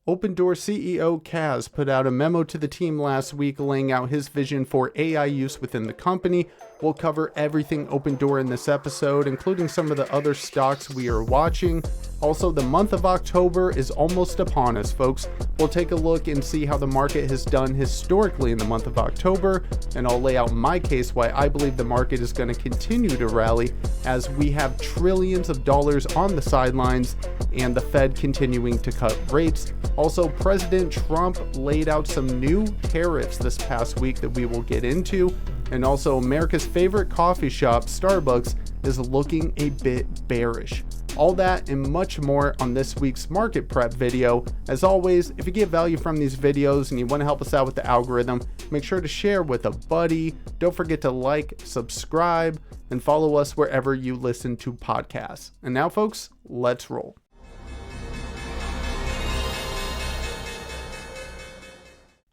Opendoor CEO Kaz put out a memo to the team last week laying out his vision for AI use within the company. We'll cover everything Opendoor in this episode, including some of the other stocks we are watching. Also, the month of October is almost upon us, folks. We'll take a look and see how the market has done historically in the month of October, and I'll lay out my case why I believe the market is going to continue to rally as we have trillions of dollars on the sidelines and the Fed continuing to cut rates. Also, President Trump laid out some new tariffs this past week that we will get into. And also, America's favorite coffee shop, Starbucks, is looking a bit bearish. All that and much more on this week's market prep video. As always, if you get value from these videos and you want to help us out with the algorithm, make sure to share with a buddy. Don't forget to like, subscribe, and follow us wherever you listen to podcasts. And now, folks, let's roll.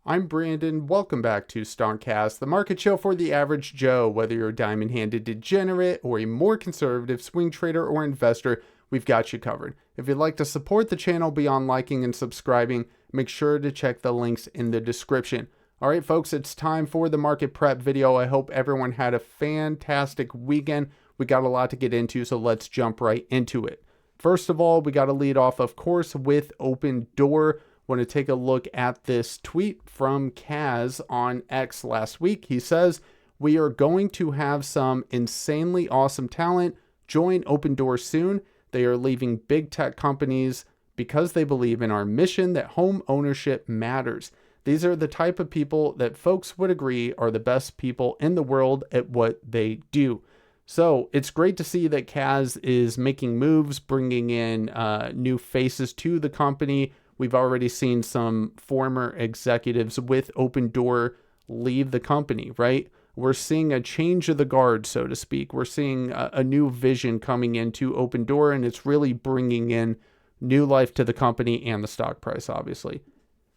I'm Brandon. Welcome back to Stonkcast, the market show for the average Joe. Whether you're a diamond-handed degenerate or a more conservative swing trader or investor, we've got you covered. If you'd like to support the channel beyond liking and subscribing, make sure to check the links in the description. All right, folks, it's time for the market prep video. I hope everyone had a fantastic weekend. We got a lot to get into, so let's jump right into it. First of all, we got to lead off, of course, with Opendoor. Want to take a look at this tweet from Kaz on X last week. He says, "We are going to have some insanely awesome talent join Opendoor soon. They are leaving big tech companies because they believe in our mission that home ownership matters. These are the type of people that folks would agree are the best people in the world at what they do." So it's great to see that Kaz is making moves, bringing in new faces to the company. We've already seen some former executives with Opendoor leave the company, right? We're seeing a change of the guard, so to speak. We're seeing a new vision coming into Opendoor, and it's really bringing in new life to the company and the stock price, obviously.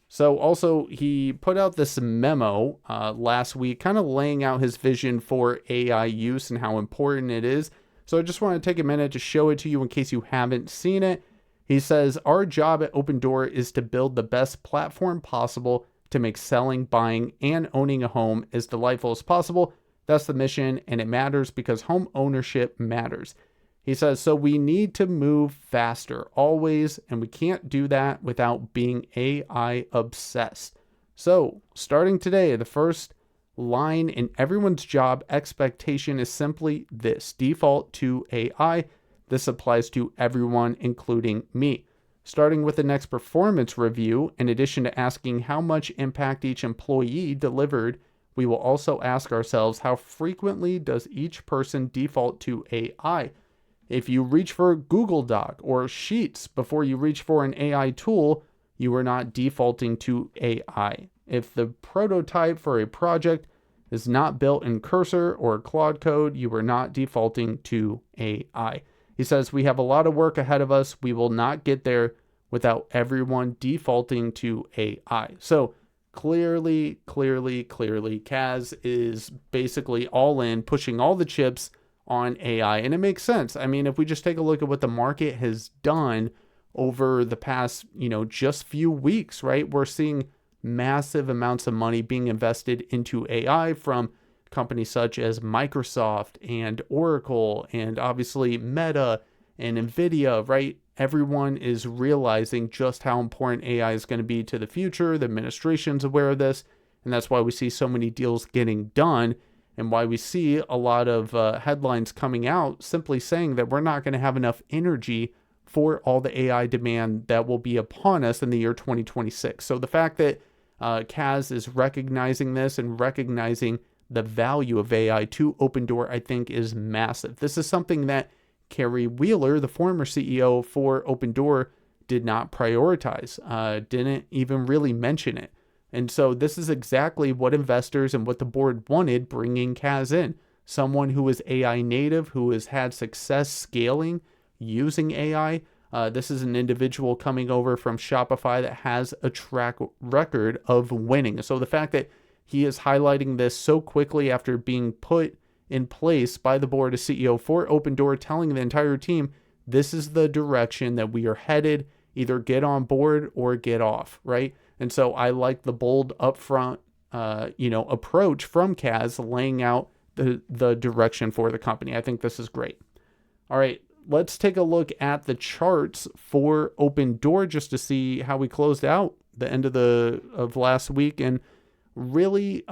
So also, he put out this memo last week, kind of laying out his vision for AI use and how important it is. So I just want to take a minute to show it to you in case you haven't seen it. He says, "Our job at Opendoor is to build the best platform possible to make selling, buying, and owning a home as delightful as possible. That's the mission, and it matters because home ownership matters." He says, "So we need to move faster, always, and we can't do that without being AI obsessed. So, starting today, the first line in everyone's job expectation is simply this: default to AI. This applies to everyone, including me. Starting with the next performance review, in addition to asking how much impact each employee delivered, we will also ask ourselves how frequently does each person default to AI. If you reach for Google Doc or Sheets before you reach for an AI tool, you are not defaulting to AI. If the prototype for a project is not built in Cursor or Claude Code, you are not defaulting to AI." He says, "We have a lot of work ahead of us. We will not get there without everyone defaulting to AI." So clearly, Kaz is basically all in, pushing all the chips on AI. And it makes sense. I mean, if we just take a look at what the market has done over the past, just few weeks, right? We're seeing massive amounts of money being invested into AI from companies such as Microsoft and Oracle and obviously Meta and Nvidia, right? Everyone is realizing just how important AI is going to be to the future. The administration's aware of this, and that's why we see so many deals getting done and why we see a lot of headlines coming out simply saying that we're not going to have enough energy for all the AI demand that will be upon us in the year 2026. So the fact that Kaz is recognizing this and recognizing the value of AI to Opendoor, I think, is massive. This is something that Carrie Wheeler, the former CEO for Opendoor, did not prioritize, didn't even really mention it. And so this is exactly what investors and what the board wanted bringing Kaz in. Someone who is AI native, who has had success scaling using AI. This is an individual coming over from Shopify that has a track record of winning. So the fact that he is highlighting this so quickly after being put in place by the board as CEO for Opendoor, telling the entire team, this is the direction that we are headed either get on board or get off, right? And so I like the bold upfront, approach from Kaz, laying out the direction for the company. I think this is great. All right, let's take a look at the charts for Opendoor just to see how we closed out the end of last week, and really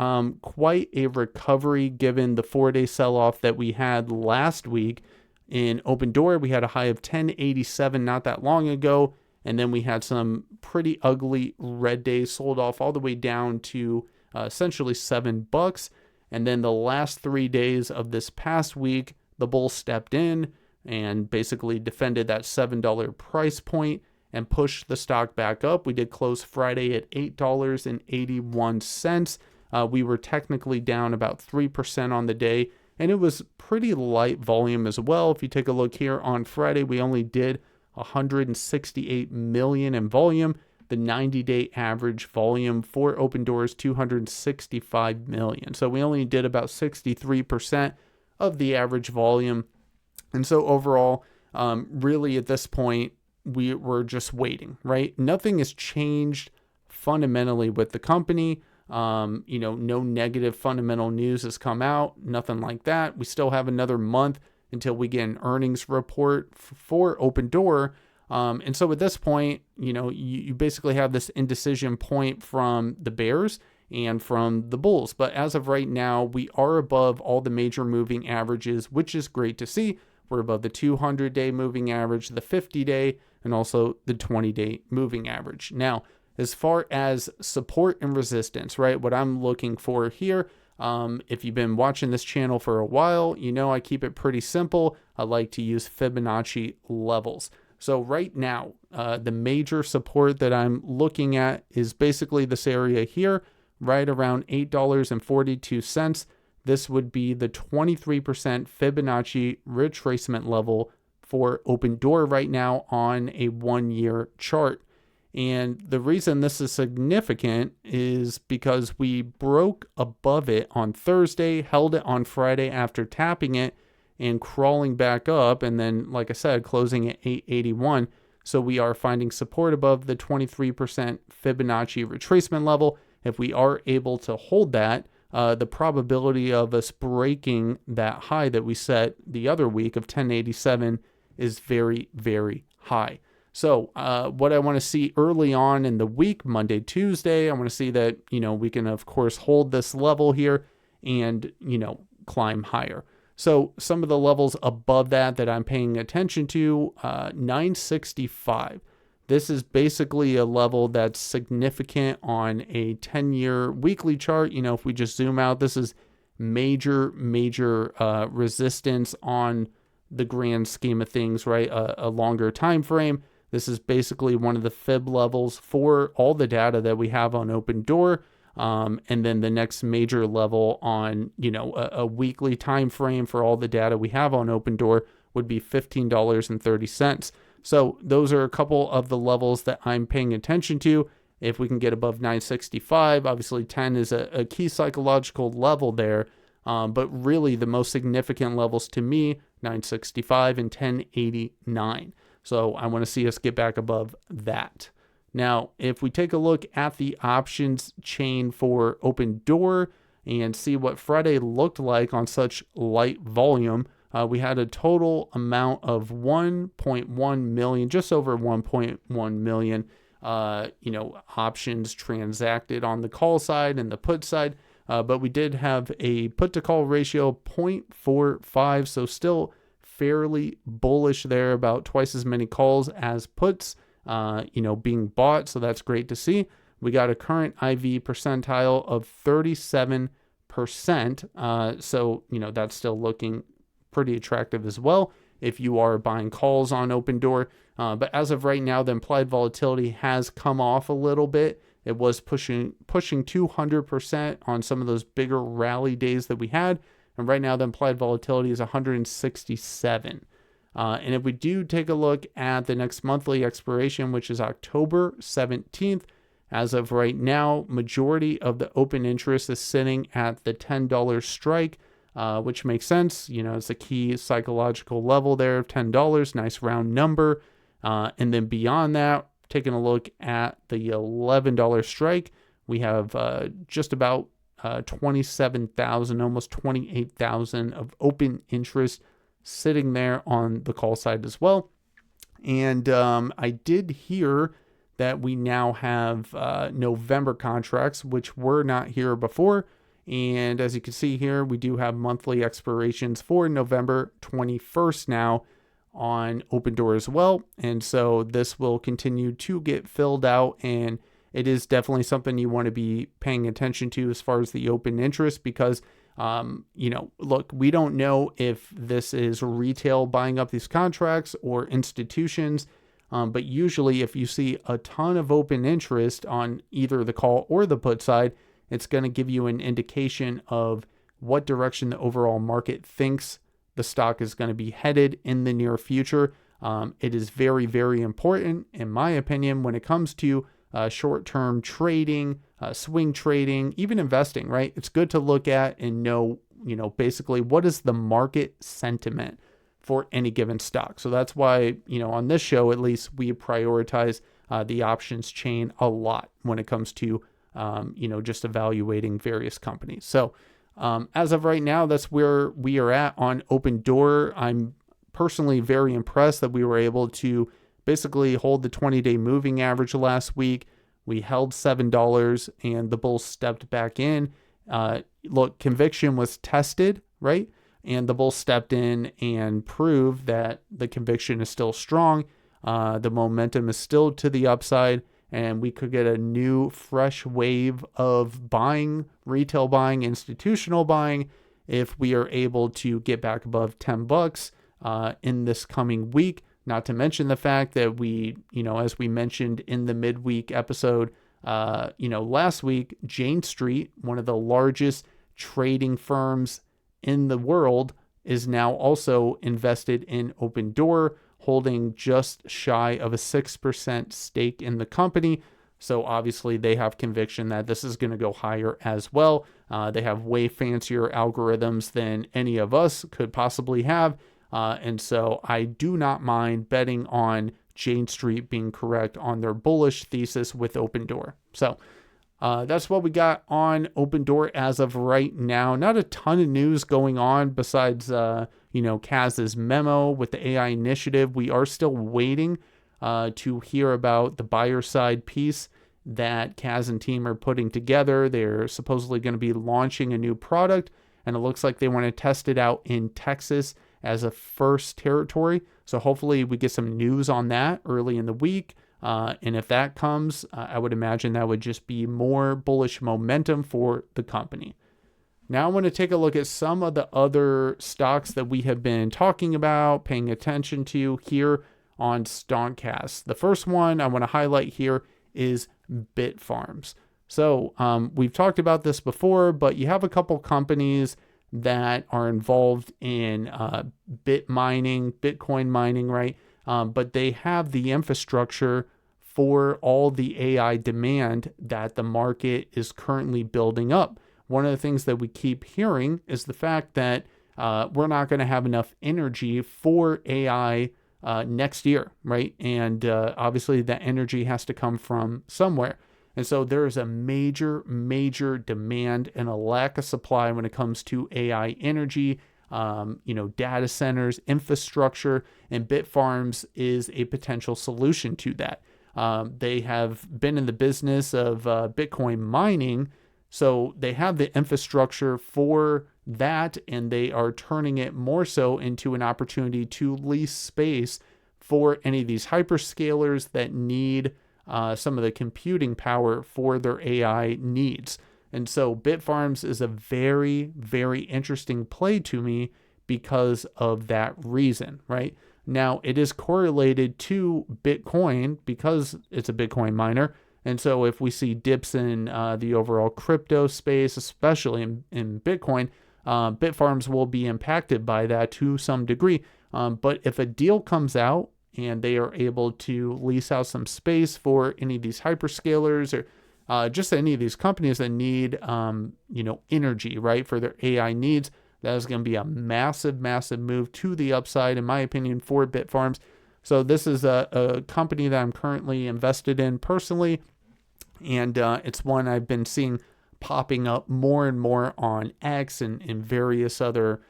quite a recovery given the 4-day sell-off that we had last week. In Opendoor, we had a high of 1087 not that long ago, and then we had some pretty ugly red days, sold off all the way down to essentially $7. And then the last 3 days of this past week, the bull stepped in and basically defended that $7 price point and pushed the stock back up. We did close Friday at $8.81. We were technically down about 3% on the day, and it was pretty light volume as well. If you take a look here on Friday, we only did 168 million in volume. The 90-day average volume for Opendoor is 265 million. So we only did about 63% of the average volume. And so overall, really at this point, we were just waiting, right? Nothing has changed fundamentally with the company. No negative fundamental news has come out, nothing like that. We still have another month until we get an earnings report for Opendoor. And so at this point, you basically have this indecision point from the bears and from the bulls. But as of right now, we are above all the major moving averages, which is great to see. We're above the 200-day moving average, the 50-day, and also the 20-day moving average. Now, as far as support and resistance, right, what I'm looking for here, if you've been watching this channel for a while, I keep it pretty simple. I like to use Fibonacci levels. So right now, the major support that I'm looking at is basically this area here, right around $8.42. This would be the 23% Fibonacci retracement level for Opendoor right now on a 1-year chart. And the reason this is significant is because we broke above it on Thursday, held it on Friday after tapping it and crawling back up, and then, like I said, closing at 881. So we are finding support above the 23% Fibonacci retracement level. If we are able to hold that, the probability of us breaking that high that we set the other week of 1087 is very, very high. So what I want to see early on in the week, Monday, Tuesday, I want to see that, we can, of course, hold this level here and, climb higher. So some of the levels above that I'm paying attention to, 965. This is basically a level that's significant on a 10-year weekly chart. If we just zoom out, this is major resistance on the grand scheme of things, right? A longer time frame. This is basically one of the fib levels for all the data that we have on Opendoor. And then the next major level on, a weekly time frame for all the data we have on Opendoor would be $15.30. So those are a couple of the levels that I'm paying attention to. If we can get above 965, obviously 10 is a key psychological level there. But really the most significant levels to me, 965 and 1089. So I want to see us get back above that. Now, if we take a look at the options chain for Opendoor and see what Friday looked like on such light volume, we had a total amount of 1.1 million, just over 1.1 million, options transacted on the call side and the put side. But we did have a put to call ratio of 0.45, so still fairly bullish there, about twice as many calls as puts, being bought. So that's great to see. We got a current IV percentile of 37%. So, that's still looking pretty attractive as well if you are buying calls on Opendoor. But as of right now, the implied volatility has come off a little bit. It was pushing 200% on some of those bigger rally days that we had. And right now, the implied volatility is 167. And if we do take a look at the next monthly expiration, which is October 17th, as of right now, majority of the open interest is sitting at the $10 strike, which makes sense. It's a key psychological level there of $10, nice round number. And then beyond that, taking a look at the $11 strike, we have just about 27,000, almost 28,000 of open interest sitting there on the call side as well. And I did hear that we now have November contracts, which were not here before. And as you can see here, we do have monthly expirations for November 21st now on Opendoor as well. And so this will continue to get filled out, and it is definitely something you want to be paying attention to as far as the open interest, because look, we don't know if this is retail buying up these contracts or institutions. But usually if you see a ton of open interest on either the call or the put side, it's going to give you an indication of what direction the overall market thinks the stock is going to be headed in the near future. It is very, very important, in my opinion, when it comes to short-term trading, swing trading, even investing, right? It's good to look at and know, basically what is the market sentiment for any given stock. So that's why, on this show, at least, we prioritize the options chain a lot when it comes to, just evaluating various companies. So as of right now, that's where we are at on Opendoor. I'm personally very impressed that we were able to basically hold the 20-day moving average last week. We held $7 and the bulls stepped back in. Look, conviction was tested, right? And the bulls stepped in and proved that the conviction is still strong. The momentum is still to the upside, and we could get a new fresh wave of buying, retail buying, institutional buying, if we are able to get back above $10 in this coming week. Not to mention the fact that we, as we mentioned in the midweek episode, last week, Jane Street, one of the largest trading firms in the world, is now also invested in Opendoor, holding just shy of a 6% stake in the company. So obviously they have conviction that this is going to go higher as well. They have way fancier algorithms than any of us could possibly have. And so I do not mind betting on Jane Street being correct on their bullish thesis with Opendoor. So that's what we got on Opendoor as of right now. Not a ton of news going on besides, Kaz's memo with the AI initiative. We are still waiting to hear about the buyer side piece that Kaz and team are putting together. They're supposedly going to be launching a new product, and it looks like they want to test it out in Texas as a first territory. So hopefully we get some news on that early in the week. And if that comes, I would imagine that would just be more bullish momentum for the company. Now I want to take a look at some of the other stocks that we have been talking about, paying attention to here on Stonkcast. The first one I want to highlight here is Bitfarms. So we've talked about this before, but you have a couple companies that are involved in Bitcoin mining, right? But they have the infrastructure for all the AI demand that the market is currently building up. One of the things that we keep hearing is the fact that we're not going to have enough energy for AI next year, right? And obviously that energy has to come from somewhere. And so there is a major, major demand and a lack of supply when it comes to AI energy, data centers, infrastructure, and Bitfarms is a potential solution to that. They have been in the business of Bitcoin mining, so they have the infrastructure for that, and they are turning it more so into an opportunity to lease space for any of these hyperscalers that need some of the computing power for their AI needs. And so Bitfarms is a very, very interesting play to me because of that reason, right? Now, it is correlated to Bitcoin because it's a Bitcoin miner. And so if we see dips in the overall crypto space, especially in Bitcoin, Bitfarms will be impacted by that to some degree. But if a deal comes out and they are able to lease out some space for any of these hyperscalers or just any of these companies that need, energy, right, for their AI needs, that is going to be a massive, massive move to the upside, in my opinion, for Bitfarms. So this is a company that I'm currently invested in personally, and it's one I've been seeing popping up more and more on X and various other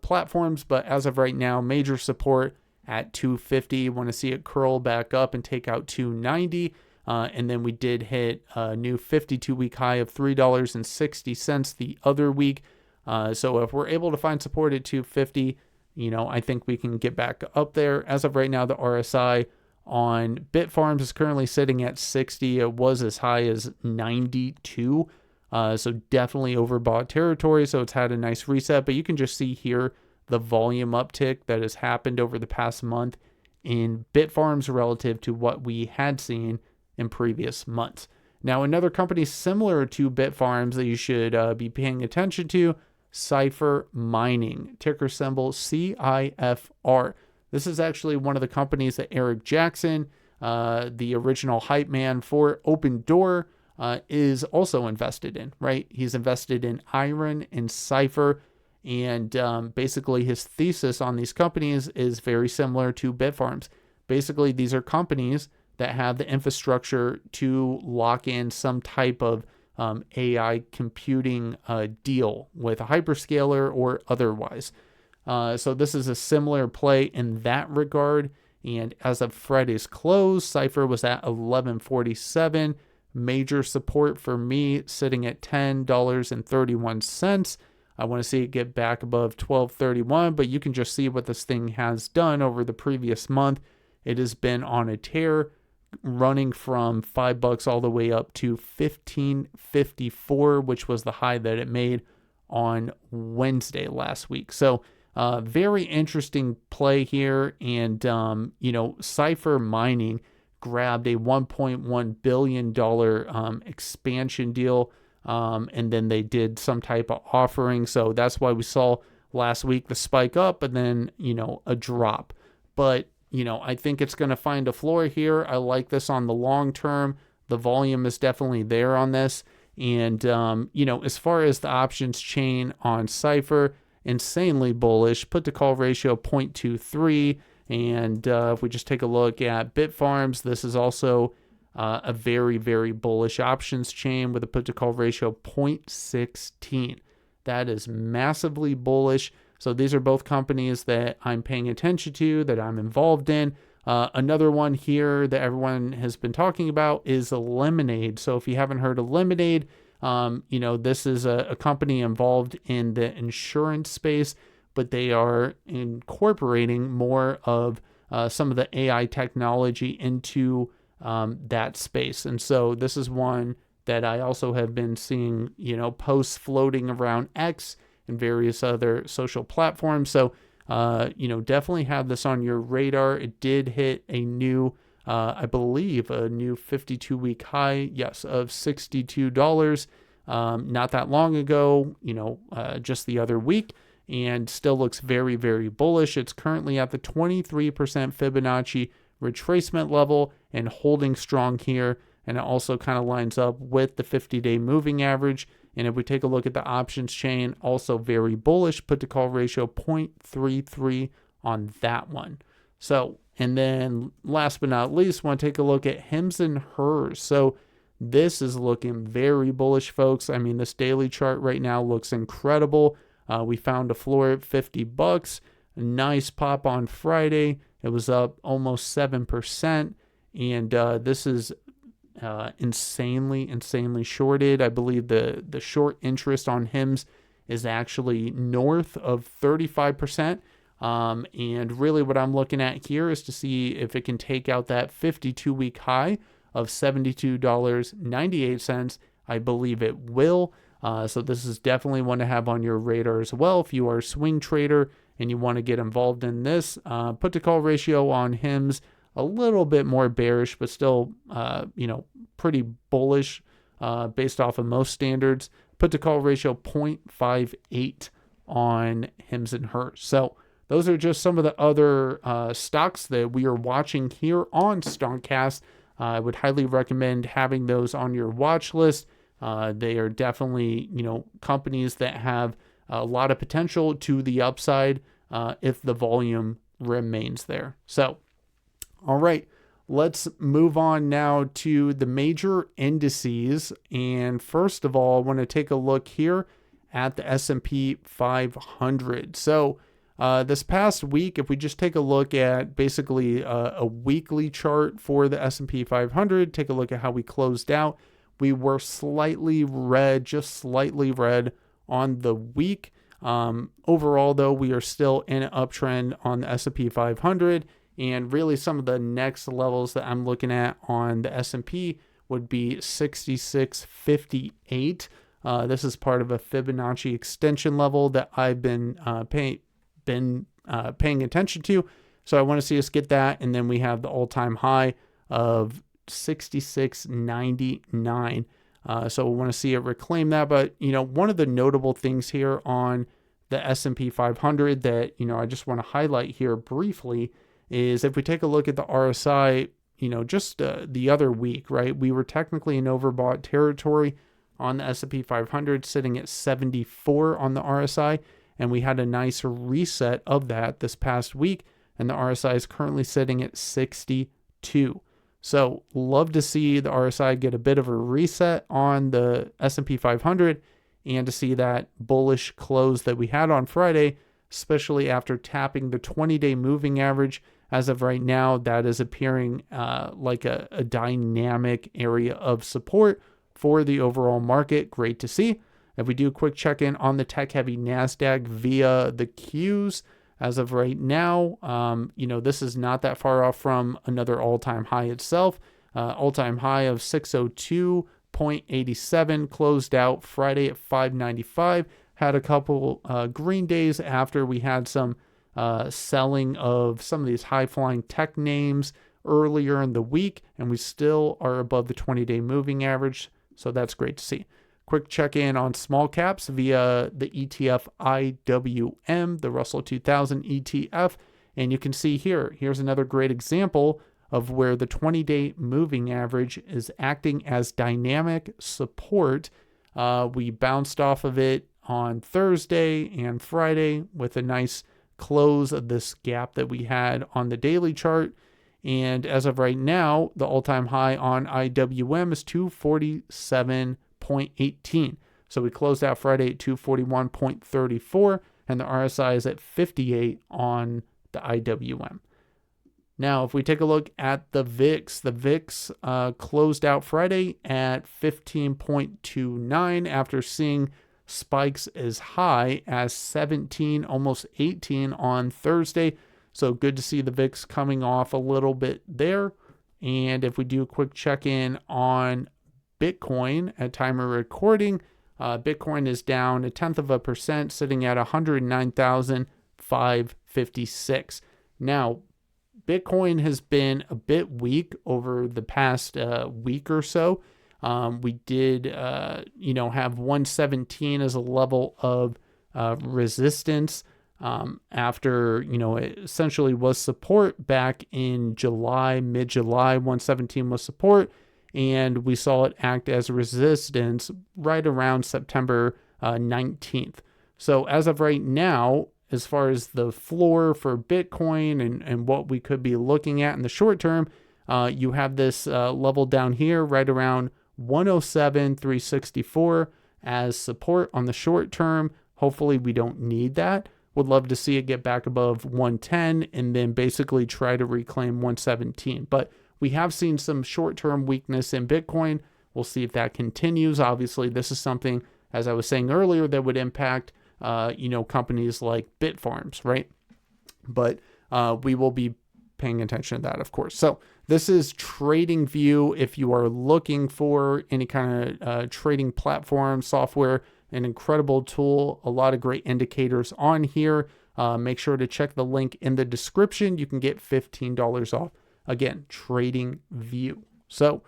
platforms. But as of right now, major support at 250. Want to see it curl back up and take out 290. And then we did hit a new 52-week high of $3.60 the other week. So if we're able to find support at 250, I think we can get back up there. As of right now, the RSI on Bitfarms is currently sitting at 60. It was as high as 92. So definitely overbought territory. So it's had a nice reset, but you can just see here the volume uptick that has happened over the past month in Bitfarms relative to what we had seen in previous months. Now, another company similar to Bitfarms that you should be paying attention to, CIFR Mining, ticker symbol CIFR. This is actually one of the companies that Eric Jackson, the original hype man for Opendoor, is also invested in, right? He's invested in Iron and CIFR, and basically his thesis on these companies is very similar to Bitfarms. Basically, these are companies that have the infrastructure to lock in some type of AI computing deal with a hyperscaler or otherwise. So this is a similar play in that regard. And as of Friday's close, CIFR was at 1147. Major support for me sitting at $10.31. I want to see it get back above 1231, but you can just see what this thing has done over the previous month. It has been on a tear, running from $5 all the way up to $15.54, which was the high that it made on Wednesday last week. So very interesting play here. And, CIFR Mining grabbed a $1.1 billion expansion deal, and then they did some type of offering. So that's why we saw last week the spike up and then, a drop. But, I think it's going to find a floor here. I like this on the long term. The volume is definitely there on this. And, as far as the options chain on CIFR, insanely bullish, put to call ratio 0.23. And if we just take a look at Bitfarms, this is also a very, very bullish options chain with a put to call ratio 0.16. That is massively bullish. So these are both companies that I'm paying attention to, that I'm involved in. Another one here that everyone has been talking about is LMND. So if you haven't heard of LMND, this is a company involved in the insurance space, but they are incorporating more of some of the AI technology into that space. And so this is one that I also have been seeing, posts floating around X and various other social platforms. So, definitely have this on your radar. It did hit a new, I believe, a new 52-week high, yes, of $62 not that long ago, just the other week, and still looks very, very bullish. It's currently at the 23% Fibonacci retracement level and holding strong here. And it also kind of lines up with the 50-day moving average. And if we take a look at the options chain, also very bullish, put to call ratio 0.33 on that one. So, and then last but not least, want to take a look at Hims and Hers. So this is looking very bullish, folks. I mean, this daily chart right now looks incredible. We found a floor at $50. Nice pop on Friday. It was up almost 7%. And this is insanely shorted. I believe the short interest on Hims is actually north of 35%. And really what I'm looking at here is to see if it can take out that 52-week high of $72.98. I believe it will. So this is definitely one to have on your radar as well. If you are a swing trader and you want to get involved in this, put to call ratio on Hims a little bit more bearish, but still, pretty bullish based off of most standards. Put to call ratio 0.58 on Hims and Hers. So those are just some of the other stocks that we are watching here on Stonkcast. I would highly recommend having those on your watch list. They are definitely, companies that have a lot of potential to the upside if the volume remains there. So All right, let's move on now to the major indices. And first of all, I want to take a look here at the S&P 500. So this past week, if we just take a look at basically a weekly chart for the S&P 500, take a look at how we closed out. We were slightly red, just slightly red on the week. Overall, though, we are still in an uptrend on the S&P 500. And really some of the next levels that I'm looking at on the S&P would be 6658. This is part of a Fibonacci extension level that I've been paying attention to. So I want to see us get that. And then we have the all-time high of 6699. So we want to see it reclaim that. But, one of the notable things here on the S&P 500 that, I just want to highlight here briefly is if we take a look at the RSI, just the other week, right? We were technically in overbought territory on the S&P 500, sitting at 74 on the RSI, and we had a nice reset of that this past week, and the RSI is currently sitting at 62. So love to see the RSI get a bit of a reset on the S&P 500 and to see that bullish close that we had on Friday, especially after tapping the 20-day moving average. As of right now, that is appearing like a dynamic area of support for the overall market. Great to see. If we do a quick check-in on the tech-heavy NASDAQ via the Qs, as of right now, this is not that far off from another all-time high itself. All-time high of 602.87, closed out Friday at 595. Had a couple green days after we had some selling of some of these high-flying tech names earlier in the week, and we still are above the 20-day moving average, so that's great to see. Quick check-in on small caps via the ETF IWM, the Russell 2000 ETF, and you can see here's another great example of where the 20-day moving average is acting as dynamic support. We bounced off of it on Thursday and Friday with a nice close of this gap that we had on the daily chart. And as of right now, the all-time high on IWM is 247.18. So we closed out Friday at 241.34, and the RSI is at 58 on the IWM. Now, if we take a look at the VIX closed out Friday at 15.29 after seeing spikes as high as 17, almost 18 on Thursday. So good to see the VIX coming off a little bit there. And if we do a quick check-in on Bitcoin at time of recording, Bitcoin is down 0.1%, sitting at 109,556. Now, Bitcoin has been a bit weak over the past week or so. We did, have 117 as a level of resistance after, it essentially was support back in July, mid-July. 117 was support, and we saw it act as resistance right around September 19th. So as of right now, as far as the floor for Bitcoin and what we could be looking at in the short term, you have this level down here right around 107,364 as support on the short term. Hopefully we don't need that. Would love to see it get back above 110 and then basically try to reclaim 117. But we have seen some short-term weakness in Bitcoin. We'll see if that continues. Obviously, this is something, as I was saying earlier, that would impact companies like Bitfarms, right? But we will be paying attention to that, of course. So this is TradingView. If you are looking for any kind of trading platform software, an incredible tool, a lot of great indicators on here. Make sure to check the link in the description. You can get $15 off. Again, TradingView. So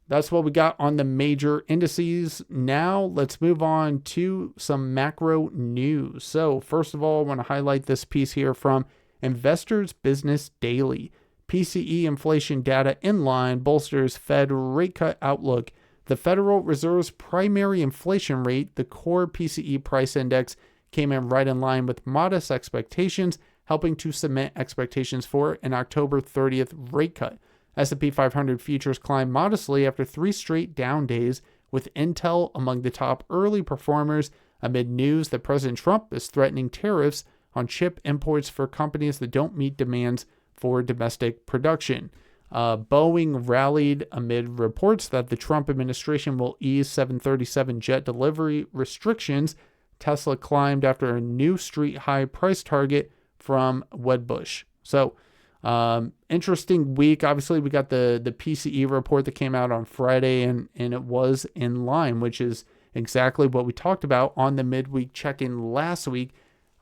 that's what we got on the major indices. Now let's move on to some macro news. So first of all, I want to highlight this piece here from Investors Business Daily. PCE inflation data in line bolsters Fed rate cut outlook. The Federal Reserve's primary inflation rate, the core PCE price index, came in right in line with modest expectations helping to cement expectations for an October 30th rate cut. S&P 500 futures climbed modestly after 3 straight down days, with Intel among the top early performers amid news that President Trump is threatening tariffs on chip imports for companies that don't meet demands for domestic production. Boeing rallied amid reports that the Trump administration will ease 737 jet delivery restrictions. Tesla climbed after a new street high price target from Wedbush. So, interesting week. Obviously, we got the PCE report that came out on Friday, and it was in line, which is exactly what we talked about on the midweek check-in last week.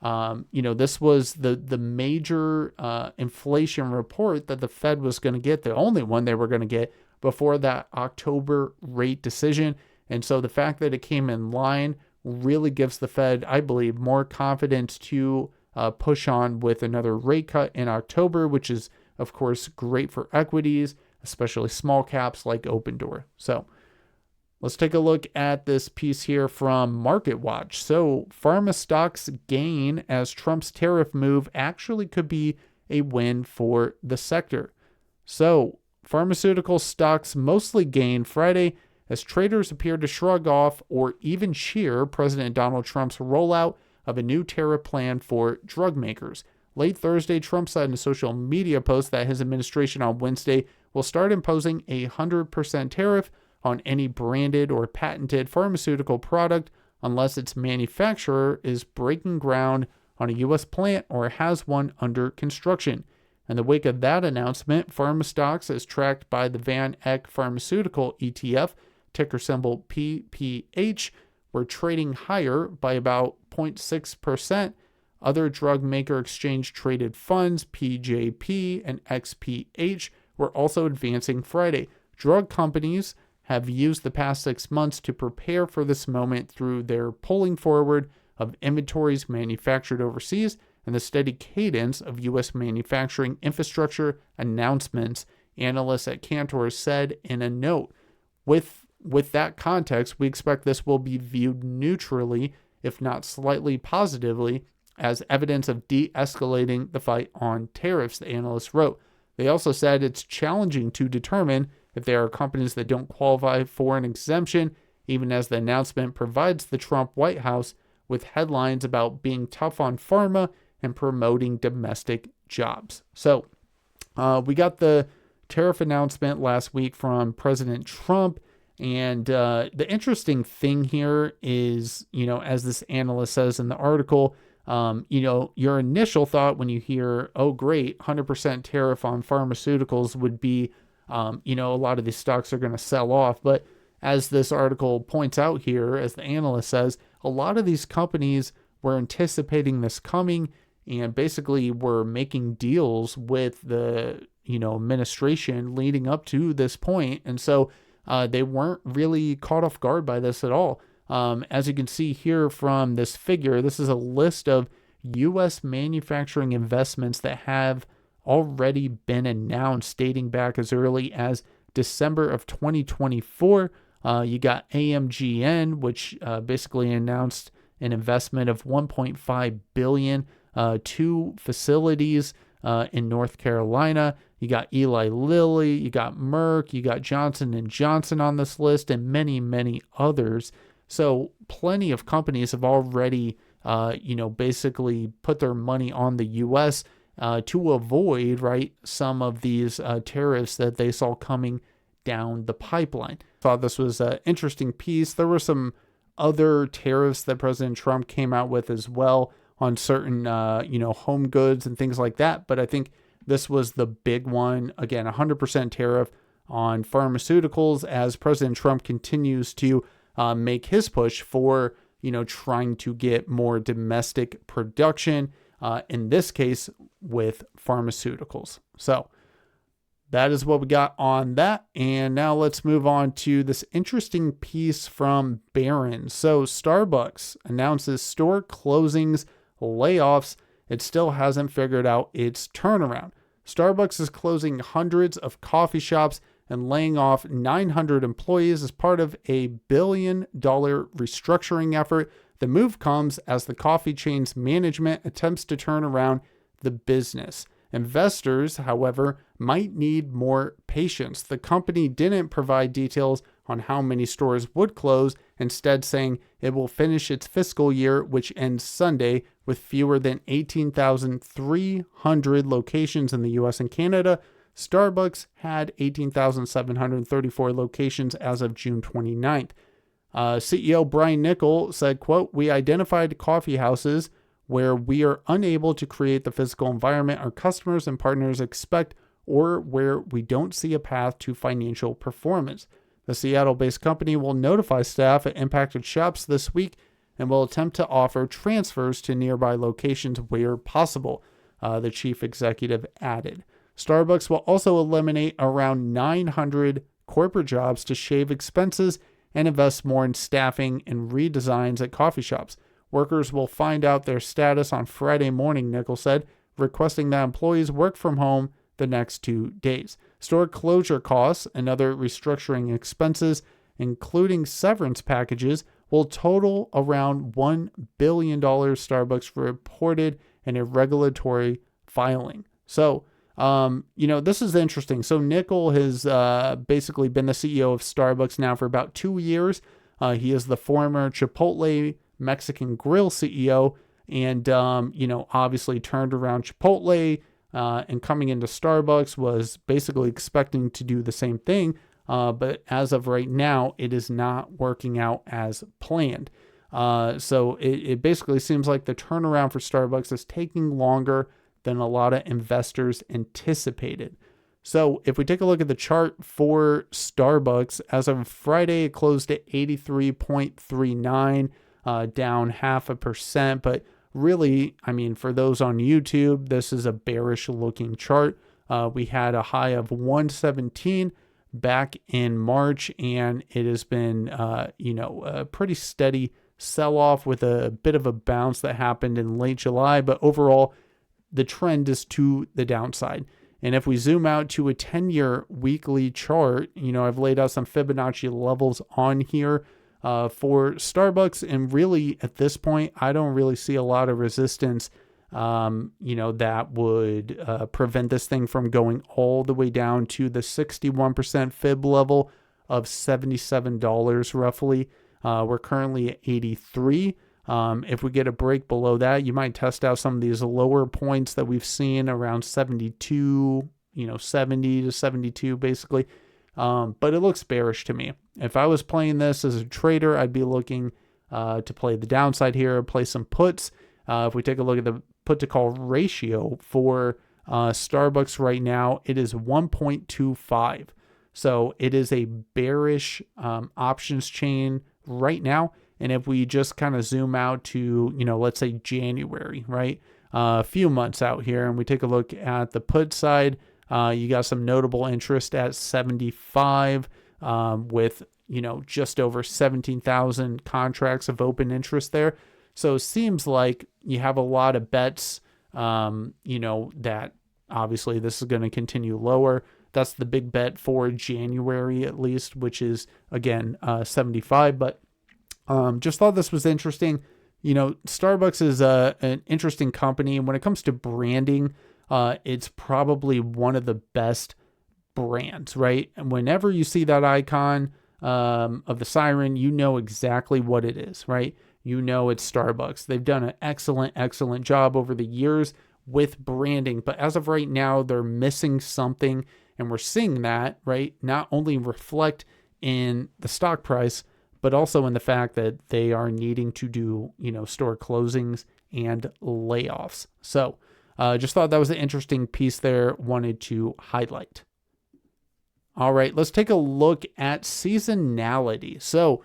This was the major inflation report that the Fed was going to get, the only one they were going to get before that October rate decision. And so the fact that it came in line really gives the Fed, I believe, more confidence to push on with another rate cut in October, which is, of course, great for equities, especially small caps like Opendoor. So let's take a look at this piece here from MarketWatch. So pharma stocks gain as Trump's tariff move actually could be a win for the sector. So pharmaceutical stocks mostly gained Friday as traders appeared to shrug off or even cheer President Donald Trump's rollout of a new tariff plan for drug makers. Late Thursday, Trump said in a social media post that his administration on Wednesday will start imposing a 100% tariff on any branded or patented pharmaceutical product unless its manufacturer is breaking ground on a U.S. plant or has one under construction. In the wake of that announcement, pharma stocks, as tracked by the Van Eck Pharmaceutical ETF, ticker symbol PPH, were trading higher by about 0.6%. Other drug maker exchange traded funds, PJP and XPH, were also advancing Friday. Drug companies have used the past 6 months to prepare for this moment through their pulling forward of inventories manufactured overseas and the steady cadence of U.S. manufacturing infrastructure announcements, analysts at Cantor said in a note. With that context, we expect this will be viewed neutrally, if not slightly positively, as evidence of de-escalating the fight on tariffs, the analyst wrote. They also said it's challenging to determine if there are companies that don't qualify for an exemption, even as the announcement provides the Trump White House with headlines about being tough on pharma and promoting domestic jobs. So we got the tariff announcement last week from President Trump. And the interesting thing here is, as this analyst says in the article, your initial thought when you hear, oh, great, 100% tariff on pharmaceuticals would be, a lot of these stocks are going to sell off. But as this article points out here, as the analyst says, a lot of these companies were anticipating this coming and basically were making deals with the, administration leading up to this point. And so they weren't really caught off guard by this at all. As you can see here from this figure, this is a list of U.S. manufacturing investments that have already been announced dating back as early as December of 2024. You got AMGN, which basically announced an investment of $1.5 billion, 2 facilities in North Carolina. You got Eli Lilly, you got Merck, you got Johnson & Johnson on this list, and many, many others. So plenty of companies have already, basically put their money on the U.S. To avoid, right, some of these tariffs that they saw coming down the pipeline. Thought this was an interesting piece. There were some other tariffs that President Trump came out with as well on certain, home goods and things like that. But I think this was the big one. Again, 100% tariff on pharmaceuticals as President Trump continues to make his push for, trying to get more domestic production, in this case with pharmaceuticals. So that is what we got on that. And now let's move on to this interesting piece from Barron's. So Starbucks announces store closings, layoffs. It still hasn't figured out its turnaround. Starbucks is closing hundreds of coffee shops and laying off 900 employees as part of a $1 billion restructuring effort. The move comes as the coffee chain's management attempts to turn around the business. Investors, however, might need more patience. The company didn't provide details on how many stores would close, instead saying it will finish its fiscal year, which ends Sunday, with fewer than 18,300 locations in the US and Canada. Starbucks had 18,734 locations as of June 29th. CEO Brian Niccol said, quote, "We identified coffee houses where we are unable to create the physical environment our customers and partners expect, or where we don't see a path to financial performance. The Seattle-based company will notify staff at impacted shops this week and will attempt to offer transfers to nearby locations where possible," the chief executive added. Starbucks will also eliminate around 900 corporate jobs to shave expenses and invest more in staffing and redesigns at coffee shops. Workers will find out their status on Friday morning, Niccol said, requesting that employees work from home the next 2 days. Store closure costs and other restructuring expenses, including severance packages, will total around $1 billion, Starbucks reported in a regulatory filing. So, this is interesting. So Niccol has basically been the CEO of Starbucks now for about 2 years. He is the former Chipotle Mexican Grill CEO and, obviously turned around Chipotle and coming into Starbucks was basically expecting to do the same thing. But as of right now, it is not working out as planned. So it basically seems like the turnaround for Starbucks is taking longer than a lot of investors anticipated. So if we take a look at the chart for Starbucks, as of Friday, it closed at 83.39, down 0.5%. But really, for those on YouTube, this is a bearish looking chart. We had a high of 117 back in March, and it has been, a pretty steady sell-off with a bit of a bounce that happened in late July. But overall, the trend is to the downside. And if we zoom out to a 10-year weekly chart, I've laid out some Fibonacci levels on here for Starbucks. And really, at this point, I don't really see a lot of resistance, that would prevent this thing from going all the way down to the 61% fib level of $77 roughly. We're currently at 83. If we get a break below that, you might test out some of these lower points that we've seen around 72, 70 to 72 basically. But it looks bearish to me. If I was playing this as a trader, I'd be looking to play the downside here, play some puts. If we take a look at the put to call ratio for Starbucks right now, it is 1.25. So it is a bearish options chain right now. And if we just kind of zoom out to, let's say January, right? A few months out here, and we take a look at the put side, you got some notable interest at 75 with, just over 17,000 contracts of open interest there. So it seems like you have a lot of bets, that obviously this is going to continue lower. That's the big bet for January at least, which is, again, 75. But just thought this was interesting. Starbucks is an interesting company. And when it comes to branding, it's probably one of the best brands, right? And whenever you see that icon of the siren, you know exactly what it is, right? It's Starbucks. They've done an excellent job over the years with branding. But as of right now, they're missing something. And we're seeing that, right, not only reflect in the stock price, but also in the fact that they are needing to do, store closings and layoffs. So just thought that was an interesting piece there, wanted to highlight. All right, let's take a look at seasonality. So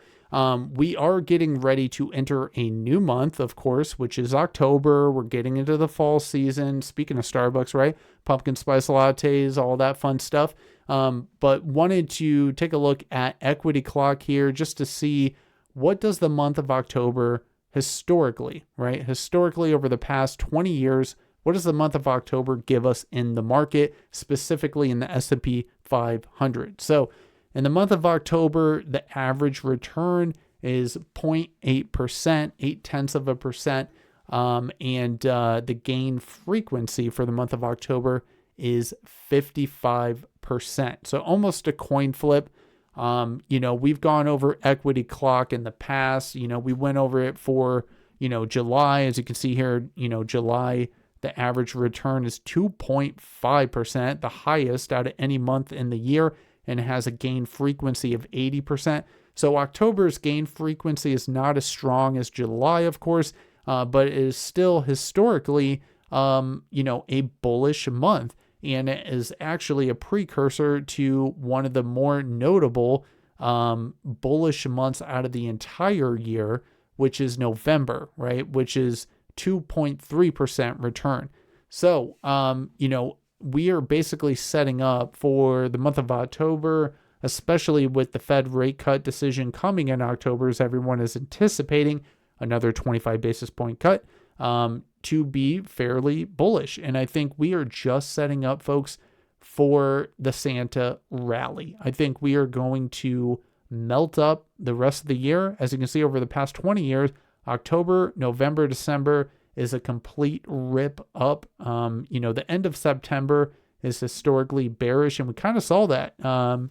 we are getting ready to enter a new month, of course, which is October. We're getting into the fall season. Speaking of Starbucks, right? Pumpkin spice lattes, all that fun stuff. But wanted to take a look at equity clock here just to see what does the month of October historically, right? Historically, over the past 20 years, what does the month of October give us in the market, specifically in the S&P 500? So in the month of October, the average return is 0.8%, 0.8%. The gain frequency for the month of October is 55%. So almost a coin flip. We've gone over equity clock in the past. We went over it for, July. As you can see here, July, the average return is 2.5%, the highest out of any month in the year, and it has a gain frequency of 80%. So October's gain frequency is not as strong as July, of course, but it is still historically, a bullish month. And it is actually a precursor to one of the more notable bullish months out of the entire year, which is November, right? Which is 2.3% return. So, we are basically setting up for the month of October, especially with the Fed rate cut decision coming in October, as everyone is anticipating another 25 basis point cut, to be fairly bullish. And I think we are just setting up, folks, for the Santa rally. I think we are going to melt up the rest of the year. As you can see over the past 20 years, October, November, December is a complete rip up. The end of September is historically bearish, and we kind of saw that, kind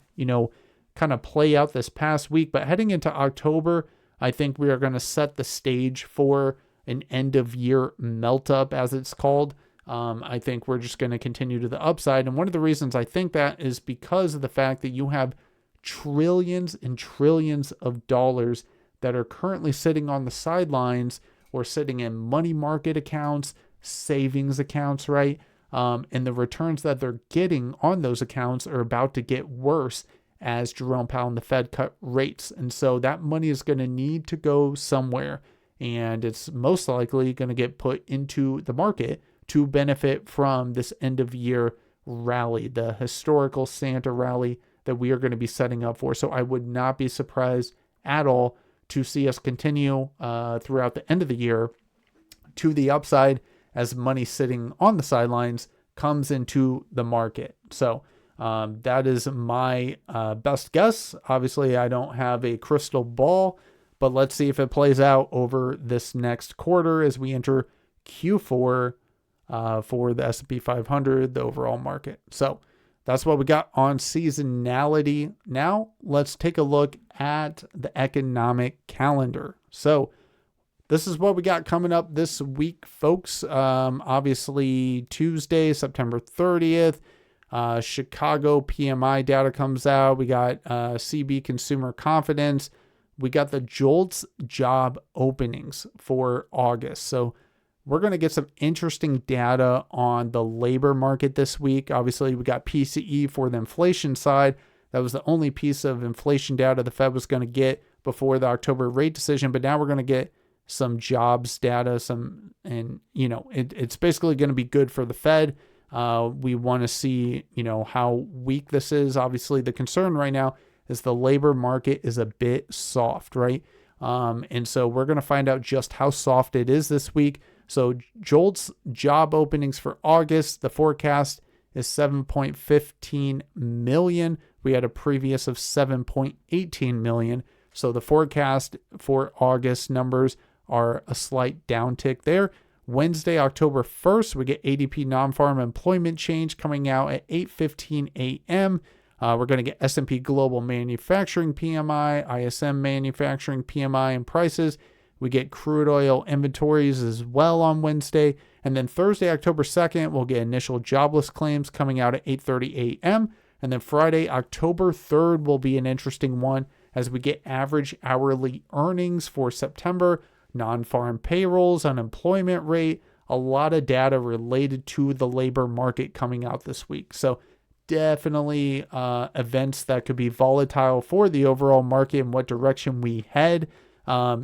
of play out this past week. But heading into October, I think we are going to set the stage for an end of year melt up, as it's called. I think we're just going to continue to the upside. And one of the reasons I think that is because of the fact that you have trillions and trillions of dollars that are currently sitting on the sidelines or sitting in money market accounts, savings accounts, right? And the returns that they're getting on those accounts are about to get worse as Jerome Powell and the Fed cut rates. And so that money is going to need to go somewhere. And it's most likely going to get put into the market to benefit from this end of year rally, the historical Santa rally that we are going to be setting up for. So I would not be surprised at all to see us continue throughout the end of the year to the upside as money sitting on the sidelines comes into the market. So that is my best guess. Obviously, I don't have a crystal ball, but let's see if it plays out over this next quarter as we enter Q4 for the S&P 500, the overall market. So that's what we got on seasonality. Now let's take a look at the economic calendar. So this is what we got coming up this week, folks. Obviously, Tuesday, September 30th, Chicago PMI data comes out. We got CB consumer confidence. We got the JOLTS job openings for August. So we're going to get some interesting data on the labor market this week. Obviously, we got PCE for the inflation side. That was the only piece of inflation data the Fed was going to get before the October rate decision. But now we're going to get some jobs data, it's basically going to be good for the Fed. We want to see, how weak this is. Obviously, the concern right now is the labor market is a bit soft, right? And so we're going to find out just how soft it is this week. So JOLTS job openings for August, the forecast is 7.15 million. We had a previous of 7.18 million. So the forecast for August numbers are a slight downtick there. Wednesday, October 1st, we get ADP non-farm employment change coming out at 8:15 a.m. We're going to get S&P Global Manufacturing PMI, ISM Manufacturing PMI and prices. We get crude oil inventories as well on Wednesday. And then Thursday, October 2nd, we'll get initial jobless claims coming out at 8:30 a.m. And then Friday, October 3rd, will be an interesting one as we get average hourly earnings for September, non-farm payrolls, unemployment rate, a lot of data related to the labor market coming out this week. So definitely events that could be volatile for the overall market and what direction we head.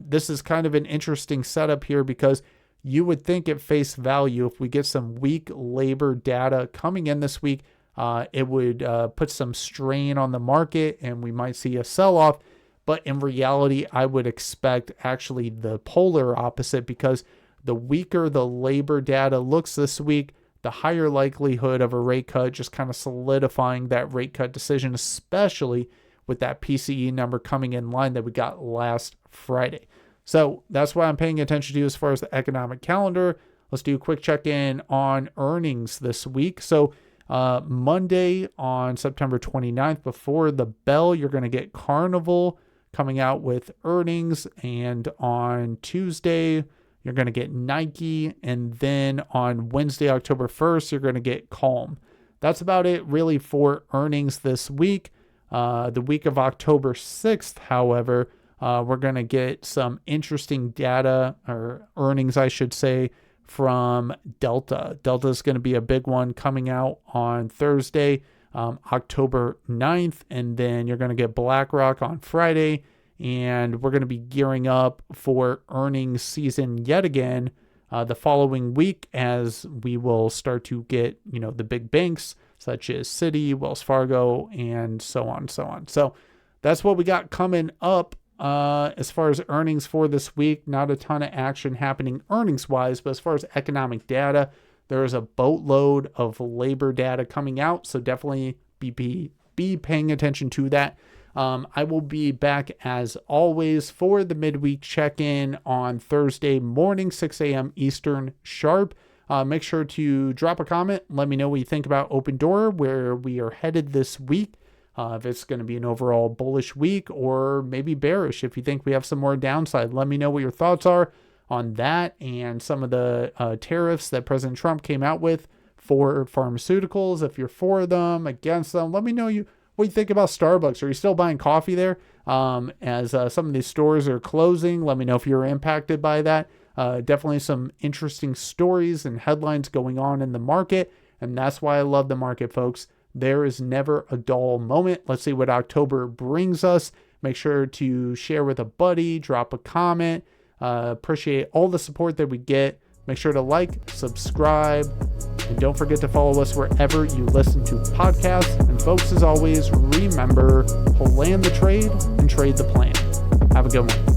This is kind of an interesting setup here because you would think at face value, if we get some weak labor data coming in this week, it would put some strain on the market and we might see a sell-off. But in reality, I would expect actually the polar opposite because the weaker the labor data looks this week, the higher likelihood of a rate cut, just kind of solidifying that rate cut decision, especially with that PCE number coming in line that we got last Friday. So that's what I'm paying attention to as far as the economic calendar. Let's do a quick check-in on earnings this week. So Monday on September 29th, before the bell, you're going to get Carnival coming out with earnings. And on Tuesday, you're going to get Nike. And then on Wednesday, October 1st, you're going to get Calm. That's about it really for earnings this week. The week of October 6th, however, we're going to get some interesting data, or earnings, I should say, from Delta. Delta is going to be a big one coming out on Thursday, October 9th. And then you're going to get BlackRock on Friday. And we're going to be gearing up for earnings season yet again the following week, as we will start to get, the big banks such as Citi, Wells Fargo, and so on. So that's what we got coming up as far as earnings for this week. Not a ton of action happening earnings-wise, but as far as economic data, there is a boatload of labor data coming out, so definitely be paying attention to that. I will be back as always for the midweek check-in on Thursday morning, 6 a.m. Eastern sharp. Make sure to drop a comment. Let me know what you think about Opendoor, where we are headed this week. If it's going to be an overall bullish week or maybe bearish. If you think we have some more downside, let me know what your thoughts are on that and some of the tariffs that President Trump came out with for pharmaceuticals. If you're for them, against them, let me know what you think about Starbucks. Are you still buying coffee there? As some of these stores are closing, let me know if you're impacted by that. Definitely some interesting stories and headlines going on in the market. And that's why I love the market, folks. There is never a dull moment. Let's see what October brings us. Make sure to share with a buddy, drop a comment. Appreciate all the support that we get. Make sure to like, subscribe, and don't forget to follow us wherever you listen to podcasts. And folks, as always, remember, plan the trade and trade the plan. Have a good one.